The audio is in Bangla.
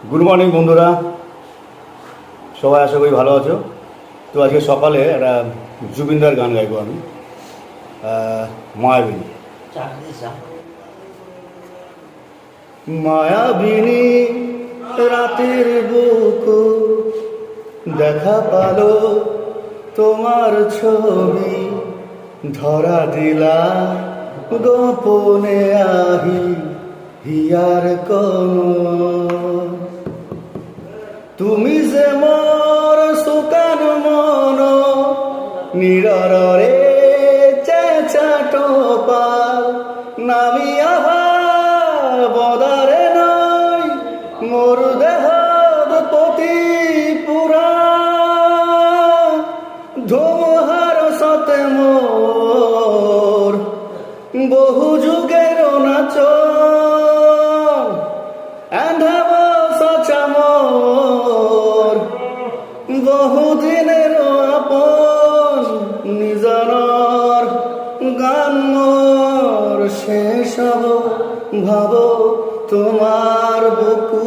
গুড মর্নিং বন্ধুরা, সবাই আশা করি ভালো আছো। তো আজকে সকালে একটা জুবিনদার গান গাইবো আমি, মায়াবিনী। মায়াবিনী রাতের বুকু দেখা পালো, তোমার ছবি ধরা দিলা গোপনে আহি হিয়ার কোন। তুমি যে মোর সুকান মন নিররে চেঁচাট পাল নামি আহা বদারে নাই মোর দেহ পতি পুরা ধুমহার সতে মোর বহু যুগের নাচ আন্ধাব সচামর বহুদিনের আপন নিজনর গান মোর শেষ ভাব তোমার বুকু।